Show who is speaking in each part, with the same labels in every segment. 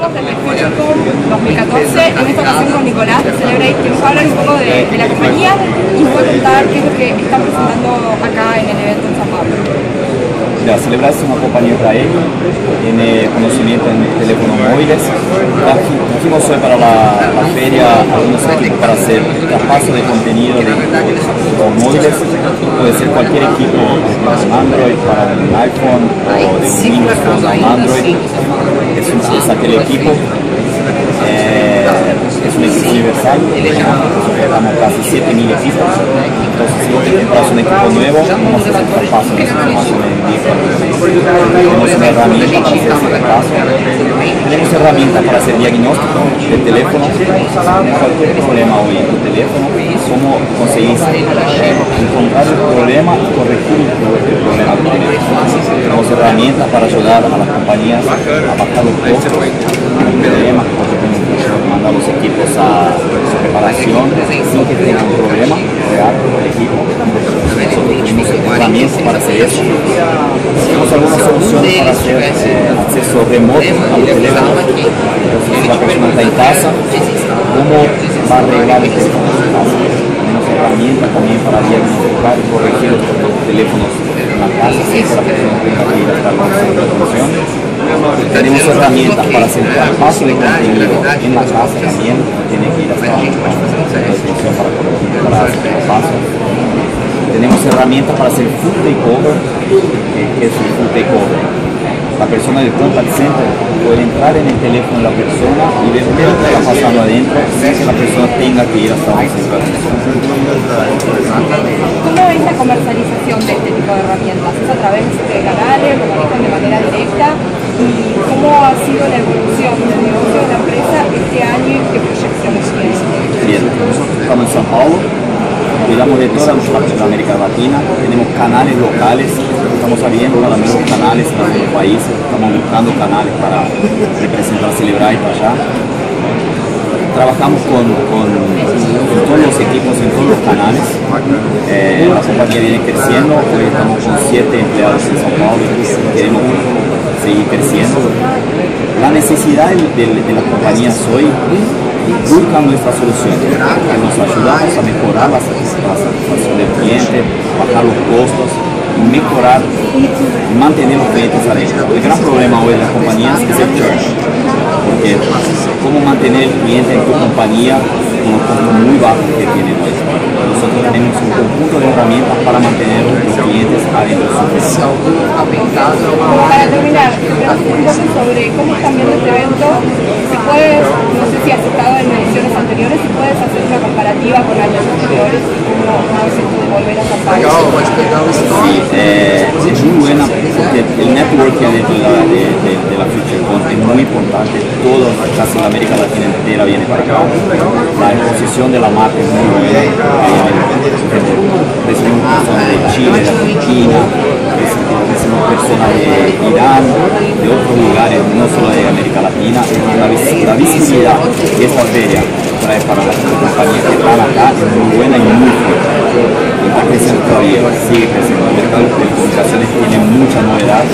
Speaker 1: eventos del FutureCon 2014, en esta ocasión con Nicolás de Celebrate, que nos va a hablar un poco de la compañía y nos va a contar qué es lo que están presentando acá en el evento en San Pablo.
Speaker 2: Celebrate es una compañía israelí, tiene conocimiento en teléfonos móviles. Trajimos hoy para la feria algunos equipos para hacer traspaso de contenido de equipos móviles. Puede ser cualquier equipo para un Android, para un iPhone o de un Windows para un Android. Es aquel equipo. Es un equipo universal, damos casi 7.000 equipos. Entonces, si vos te compras un equipo nuevo, vamos a hacer traspaso de esa información en vivo. Tenemos una herramienta para hacer ese traspaso. Tenemos herramientas para hacer diagnóstico de teléfono. Cualquier problema hoy en tu teléfono, cómo conseguís encontrar el problema y corregir el problema del teléfono. Tenemos herramientas para ayudar a las compañías a bajar los costos, los problemas, porque tienen que mandar los equipos a su reparación sin que tengan un problema real con el equipo. Nosotros tenemos herramientas para hacer eso. Tenemos algunas soluciones para hacer acceso remoto a los teléfonos. Si la persona está en casa, ¿cómo va a arreglar el teléfono en su casa? Tenemos herramientas también para diagnosticar y corregir los teléfonos en la casa sin que la persona tenga que ir hasta el centro de atención. Tenemos herramientas para hacer traspaso de contenido en la casa también, no tiene que ir hasta la atención para corregir, para hacer traspaso. Tenemos herramientas para hacer full takeover. ¿Qué es el full takeover? La persona del contact center puede entrar en el teléfono de la persona y ver qué está pasando adentro sin que la persona tenga que ir hasta un centro de atención.
Speaker 1: ¿Cómo es la comercialización de este tipo de herramientas? ¿Es a través de canales, lo manejan de manera directa? ¿Y cómo ha sido la evolución del negocio de la empresa este año y qué proyecciones tiene?
Speaker 2: Bien, nosotros estamos en San Paulo, cuidamos de toda la América Latina, tenemos canales locales, estamos abriendo para nuevos canales en otros países, estamos buscando canales para representar Celebrate allá. Trabajamos con todos los equipos en todos los canales. La compañía viene creciendo, hoy estamos con 7 empleados en São Paulo y queremos seguir creciendo. La necesidad de las compañías hoy buscan nuestras soluciones, que nos ayudamos a mejorar la satisfacción del cliente, bajar los costos y mejorar y mantener los clientes adentro. El gran problema hoy de las compañías es el churn, porque cómo mantener el cliente en tu compañía con los costos muy bajos que tienen hoy. Nosotros tenemos un conjunto de herramientas para mantener los clientes adentro de su empresa.
Speaker 1: Para terminar, un poco sobre cómo están viendo este evento. Si puedes, no sé si has estado en ediciones anteriores, si puedes hacer una comparativa con años anteriores y cómo es esto de volver a San Pablo.
Speaker 2: Sí, es muy buena porque el networking de la FutureCon es muy importante. Casi la América Latina entera viene para acá. La exposición de la marca es muy buena. Recibimos personas de Chile, de Argentina, recibimos personas de Irán, de otros lugares, no solo de América Latina. La visibilidad de esta feria trae para las compañías que están acá es muy buena y muy fuerte. Está creciendo todavía, sigue creciendo. El mercado de telecomunicaciones tiene mucha novedad,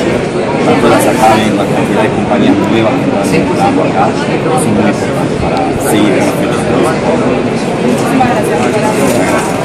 Speaker 2: tanto las acá en la cantidad de compañías nuevas que están entrando acá, es muy importante para seguir en la feria.
Speaker 1: Muchísimas gracias.